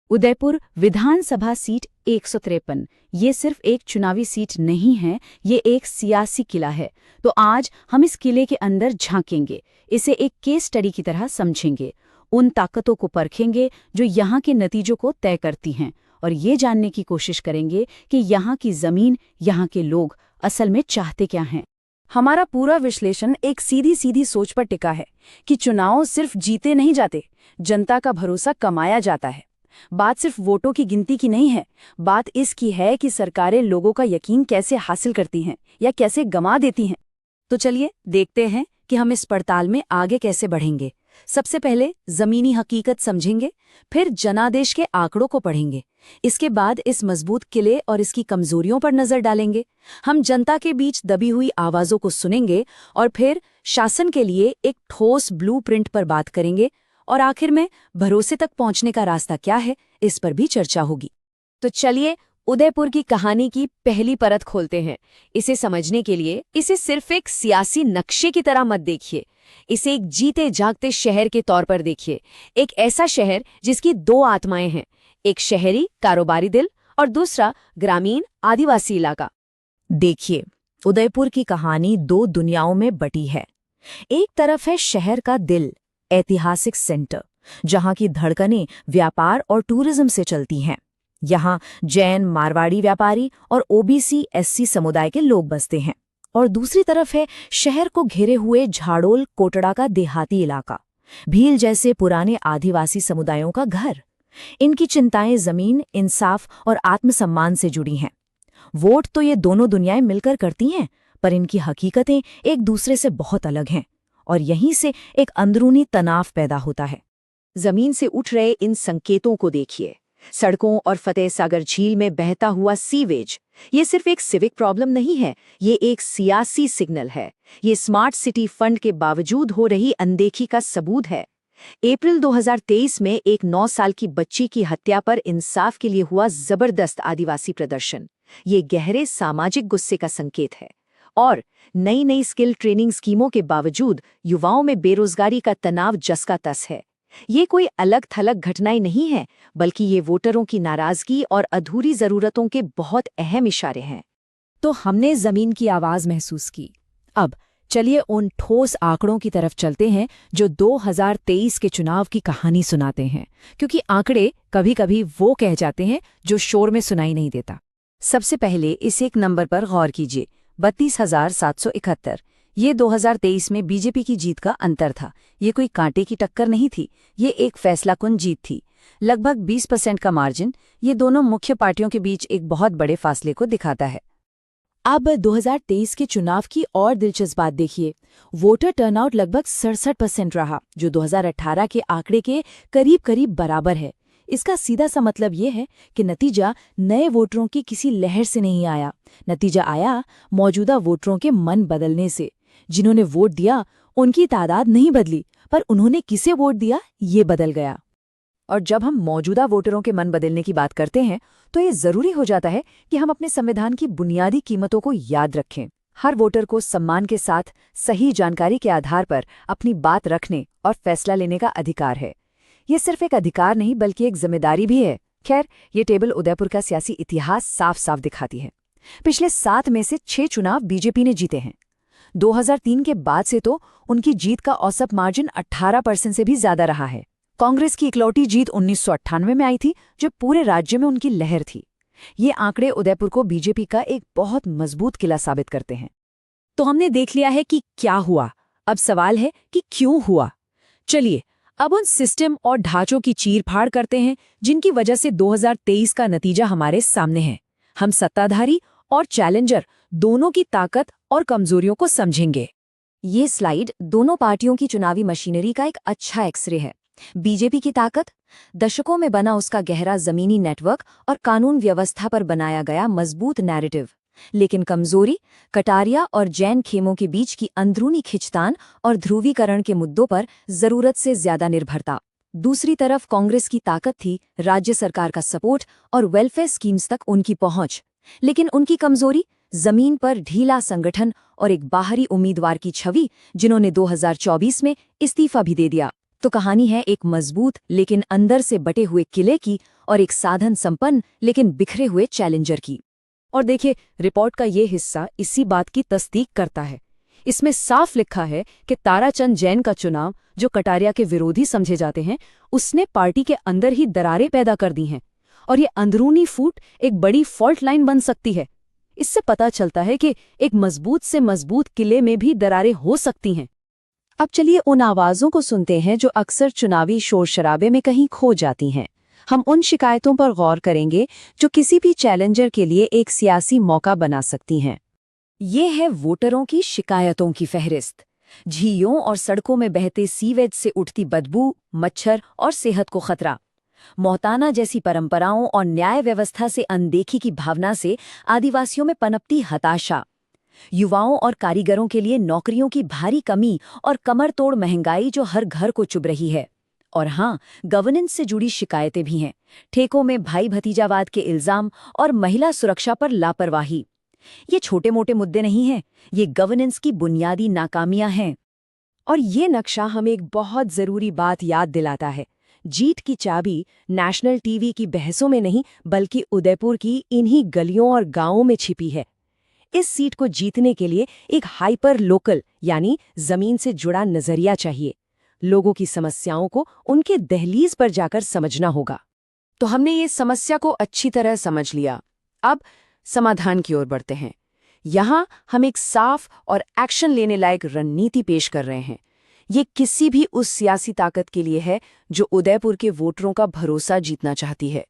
उदयपुर विधानसभा seat 153 ये सिर्फ एक चुनावी सीट नहीं है, ये एक सियासी किला है। तो आज हम इस किले के अंदर झांकेंगे, इसे एक केस स्टडी की तरह समझेंगे, उन ताकतों को परखेंगे जो यहाँ के नतीजों को तय करती हैं, और ये जानने की कोशिश करेंगे कि यहाँ की जमीन, यहाँ के लोग असल में चाहते क्या हैं। हमारा पूरा विश्लेषण एक सीधी सीधी सोच पर टिका है कि चुनाव सिर्फ जीते नहीं जाते, जनता का भरोसा कमाया जाता है। बात सिर्फ वोटों की गिनती की नहीं है, बात इसकी है कि सरकारें लोगों का यकीन कैसे हासिल करती हैं या कैसे गंवा देती हैं। तो चलिए देखते हैं कि हम इस पड़ताल में आगे कैसे बढ़ेंगे। सबसे पहले जमीनी हकीकत समझेंगे, फिर जनादेश के आंकड़ों को पढ़ेंगे। इसके बाद इस मजबूत किले और इसकी कमजोरियों पर नजर डालेंगे। हम जनता के बीच दबी हुई आवाजों को सुनेंगे और फिर शासन के लिए एक ठोस ब्लूप्रिंट पर बात करेंगे, और आखिर में भरोसे तक पहुंचने का रास्ता क्या है, इस पर भी चर्चा होगी। तो चलिए उदयपुर की कहानी की पहली परत खोलते हैं। इसे समझने के लिए इसे सिर्फ एक सियासी नक्शे की तरह मत देखिए, इसे एक जीते जागते शहर के तौर पर देखिए। एक ऐसा शहर जिसकी दो आत्माएं हैं, एक शहरी कारोबारी दिल और दूसरा ग्रामीण आदिवासी इलाका। देखिए, उदयपुर की कहानी दो दुनियाओं में बटी है। एक तरफ है शहर का दिल, ऐतिहासिक सेंटर, जहां की धड़कनें व्यापार और टूरिज्म से चलती हैं। यहाँ जैन, मारवाड़ी व्यापारी और ओबीसी एससी समुदाय के लोग बसते हैं। और दूसरी तरफ है शहर को घेरे हुए झाड़ोल कोटड़ा का देहाती इलाका, भील जैसे पुराने आदिवासी समुदायों का घर। इनकी चिंताएं जमीन, इंसाफ और आत्मसम्मान से जुड़ी हैं। वोट तो ये दोनों दुनियाएं मिलकर करती हैं, पर इनकी हकीकतें एक दूसरे से बहुत अलग हैं, और यहीं से एक अंदरूनी तनाव पैदा होता है। जमीन से उठ रहे इन संकेतों को देखिए। सड़कों और फतेह सागर झील में बहता हुआ सीवेज, ये सिर्फ एक सिविक प्रॉब्लम नहीं है, ये एक सियासी सिग्नल है। ये स्मार्ट सिटी फंड के बावजूद हो रही अनदेखी का सबूत है। अप्रैल 2023 में एक 9 साल की बच्ची की हत्या पर इंसाफ के लिए हुआ जबरदस्त आदिवासी प्रदर्शन, ये गहरे सामाजिक गुस्से का संकेत है। और नई नई स्किल ट्रेनिंग स्कीमों के बावजूद युवाओं में बेरोजगारी का तनाव जस का तस है। ये कोई अलग थलग घटनाएं नहीं है, बल्कि ये वोटरों की नाराजगी और अधूरी जरूरतों के बहुत अहम इशारे हैं। तो हमने जमीन की आवाज महसूस की। अब चलिए उन ठोस आंकड़ों की तरफ चलते हैं जो 2023 के चुनाव की कहानी सुनाते हैं, क्योंकि आंकड़े कभी कभी वो कह जाते हैं जो शोर में सुनाई नहीं देता। सबसे पहले इस एक नंबर पर गौर कीजिए, 32,771। ये 2023 में बीजेपी की जीत का अंतर था। ये कोई कांटे की टक्कर नहीं थी, ये एक फैसलाकुन जीत थी। लगभग 20% का मार्जिन ये दोनों मुख्य पार्टियों के बीच एक बहुत बड़े फासले को दिखाता है। अब 2023 के चुनाव की और दिलचस्प बात देखिए। वोटर टर्नआउट लगभग 67% रहा, जो 2018 के आंकड़े के करीब करीब बराबर है। इसका सीधा सा मतलब ये है कि नतीजा नए वोटरों की किसी लहर से नहीं आया, नतीजा आया मौजूदा वोटरों के मन बदलने से। जिन्होंने वोट दिया उनकी तादाद नहीं बदली, पर उन्होंने किसे वोट दिया ये बदल गया। और जब हम मौजूदा वोटरों के मन बदलने की बात करते हैं, तो ये जरूरी हो जाता है कि हम अपने संविधान की बुनियादी कीमतों को याद रखें। हर वोटर को सम्मान के साथ सही जानकारी के आधार पर अपनी बात रखने और फैसला लेने का अधिकार है। ये सिर्फ एक अधिकार नहीं, बल्कि एक जिम्मेदारी भी है। खैर, ये टेबल उदयपुर का सियासी इतिहास साफ साफ दिखाती है। पिछले 7 में से 6 चुनाव बीजेपी ने जीते हैं। 2003 के बाद से तो उनकी जीत का औसत मार्जिन 18% से भी ज्यादा रहा है। कांग्रेस की इकलौती जीत 1998 में आई थी, जो पूरे राज्य में उनकी लहर थी। ये आंकड़े उदयपुर को बीजेपी का एक बहुत मजबूत किला साबित करते हैं। तो हमने देख लिया है कि क्या हुआ, अब सवाल है कि क्यों हुआ। चलिए अब उन सिस्टम और ढांचों की चीर-फाड़ करते हैं जिनकी वजह से 2023 का नतीजा हमारे सामने है। हम सत्ताधारी और चैलेंजर दोनों की ताकत और कमजोरियों को समझेंगे। ये स्लाइड दोनों पार्टियों की चुनावी मशीनरी का एक अच्छा एक्सरे है। बीजेपी की ताकत, दशकों में बना उसका गहरा जमीनी नेटवर्क और कानून व्यवस्था पर बनाया गया मजबूत नैरेटिव। लेकिन कमजोरी, कटारिया और जैन खेमों के बीच की अंदरूनी खिंचतान और ध्रुवीकरण के मुद्दों पर जरूरत से ज्यादा निर्भरता। दूसरी तरफ कांग्रेस की ताकत थी राज्य सरकार का सपोर्ट और वेलफेयर स्कीम्स तक उनकी पहुंच। लेकिन उनकी कमजोरी, जमीन पर ढीला संगठन और एक बाहरी उम्मीदवार की छवि, जिन्होंने 2024 में इस्तीफा भी दे दिया। तो कहानी है एक मजबूत लेकिन अंदर से बटे हुए किले की और एक साधन संपन्न लेकिन बिखरे हुए चैलेंजर की। और देखिए, रिपोर्ट का ये हिस्सा इसी बात की तस्दीक करता है। इसमें साफ लिखा है कि ताराचंद जैन का चुनाव, जो कटारिया के विरोधी समझे जाते हैं, उसने पार्टी के अंदर ही दरारें पैदा कर दी हैं और ये अंदरूनी फूट एक बड़ी फॉल्ट लाइन बन सकती है। इससे पता चलता है कि एक मजबूत से मजबूत किले में भी दरारें हो सकती हैं। अब चलिए उन आवाज़ों को सुनते हैं जो अक्सर चुनावी शोर शराबे में कहीं खो जाती हैं। हम उन शिकायतों पर गौर करेंगे जो किसी भी चैलेंजर के लिए एक सियासी मौका बना सकती हैं। ये है वोटरों की शिकायतों की फहरिस्त। झीलों और सड़कों में बहते सीवेज से उठती बदबू, मच्छर और सेहत को खतरा। मोहताना जैसी परंपराओं और न्याय व्यवस्था से अनदेखी की भावना से आदिवासियों में पनपती हताशा। युवाओं और कारीगरों के लिए नौकरियों की भारी कमी और कमर तोड़ महंगाई जो हर घर को चुभ रही है। और हाँ, गवर्नेंस से जुड़ी शिकायतें भी हैं। ठेकों में भाई भतीजावाद के इल्जाम और महिला सुरक्षा पर लापरवाही। ये छोटे मोटे मुद्दे नहीं हैं, ये गवर्नेंस की बुनियादी नाकामियां हैं। और ये नक्शा हमें एक बहुत जरूरी बात याद दिलाता है। जीत की चाबी नेशनल टीवी की बहसों में नहीं, बल्कि उदयपुर की इन्हीं गलियों और गांवों में छिपी है। इस सीट को जीतने के लिए एक हाइपर लोकल यानी जमीन से जुड़ा नजरिया चाहिए। लोगों की समस्याओं को उनके दहलीज पर जाकर समझना होगा। तो हमने ये समस्या को अच्छी तरह समझ लिया। अब समाधान की ओर बढ़ते हैं। यहाँ हम एक साफ और एक्शन लेने लायक रणनीति पेश कर रहे हैं। ये किसी भी उस सियासी ताकत के लिए है जो उदयपुर के वोटरों का भरोसा जीतना चाहती है।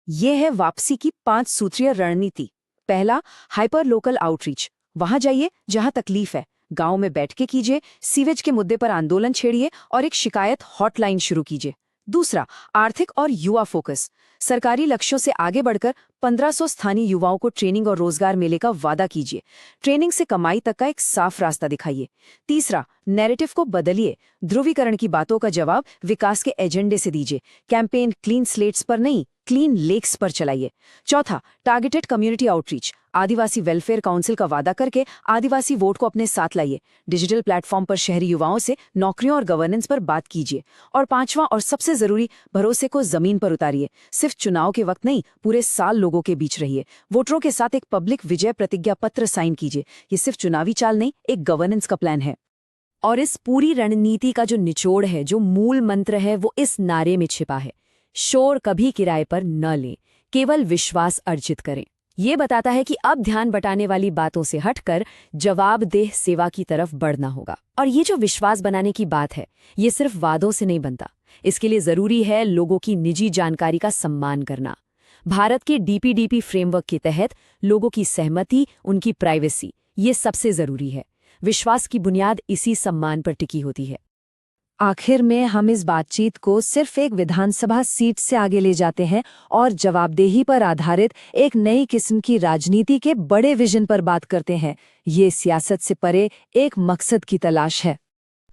ये है वापसी की 5 सूत्रीय रणनीति। पहला, हाइपर लोकल आउटरीच। वहां जाइए जहां तकलीफ है, गांव में बैठ के कीजिए, सीवेज के मुद्दे पर आंदोलन छेड़िए और एक शिकायत हॉटलाइन शुरू कीजिए। दूसरा, आर्थिक और युवा फोकस। सरकारी लक्ष्यों से आगे बढ़कर 1500 स्थानीय युवाओं को ट्रेनिंग और रोजगार मेले का वादा कीजिए। ट्रेनिंग से कमाई तक का एक साफ रास्ता दिखाइए। तीसरा, नैरेटिव को बदलिए। ध्रुवीकरण की बातों का जवाब विकास के एजेंडे से दीजिए। कैंपेन क्लीन स्लेट्स पर नहीं, क्लीन लेक्स पर चलाइए। चौथा, टारगेटेड कम्युनिटी आउटरीच। आदिवासी वेलफेयर काउंसिल का वादा करके आदिवासी वोट को अपने साथ लाइए। डिजिटल प्लेटफॉर्म पर शहरी युवाओं से नौकरियों और गवर्नेंस पर बात कीजिए। और पांचवां और सबसे जरूरी, भरोसे को जमीन पर उतारिए। सिर्फ चुनाव के वक्त नहीं, पूरे साल लोगों के बीच रहिए। वोटरों के साथ एक पब्लिक विजय प्रतिज्ञा पत्र साइन कीजिए। ये सिर्फ चुनावी चाल नहीं, एक गवर्नेंस का प्लान है। और इस पूरी रणनीति का जो निचोड़ है, जो मूल मंत्र है, वो इस नारे में छिपा है। शोर कभी किराए पर न लें, केवल विश्वास अर्जित करें। ये बताता है कि अब ध्यान बटाने वाली बातों से हटकर जवाबदेह सेवा की तरफ बढ़ना होगा। और ये जो विश्वास बनाने की बात है, ये सिर्फ वादों से नहीं बनता। इसके लिए जरूरी है लोगों की निजी जानकारी का सम्मान करना। भारत के डीपीडीपी फ्रेमवर्क के तहत लोगों की सहमति, उनकी प्राइवेसी, ये सबसे जरूरी है। विश्वास की बुनियाद इसी सम्मान पर टिकी होती है। आखिर में हम इस बातचीत को सिर्फ एक विधानसभा सीट से आगे ले जाते हैं और जवाबदेही पर आधारित एक नई किस्म की राजनीति के बड़े विजन पर बात करते हैं। ये सियासत से परे एक मकसद की तलाश है।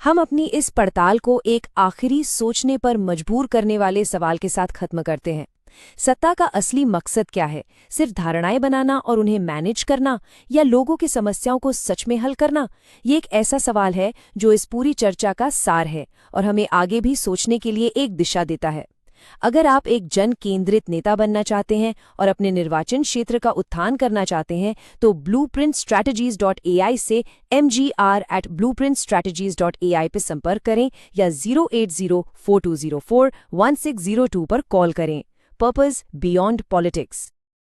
हम अपनी इस पड़ताल को एक आखिरी सोचने पर मजबूर करने वाले सवाल के साथ खत्म करते हैं। सत्ता का असली मकसद क्या है? सिर्फ धारणाएं बनाना और उन्हें मैनेज करना, या लोगों की समस्याओं को सच में हल करना? ये एक ऐसा सवाल है जो इस पूरी चर्चा का सार है और हमें आगे भी सोचने के लिए एक दिशा देता है। अगर आप एक जन केंद्रित नेता बनना चाहते हैं और अपने निर्वाचन क्षेत्र का उत्थान करना चाहते हैं, तो blueprintstrategies.ai से mgr@blueprintstrategies.ai पे संपर्क करें या 08042041602 पर कॉल करें। Purpose beyond politics.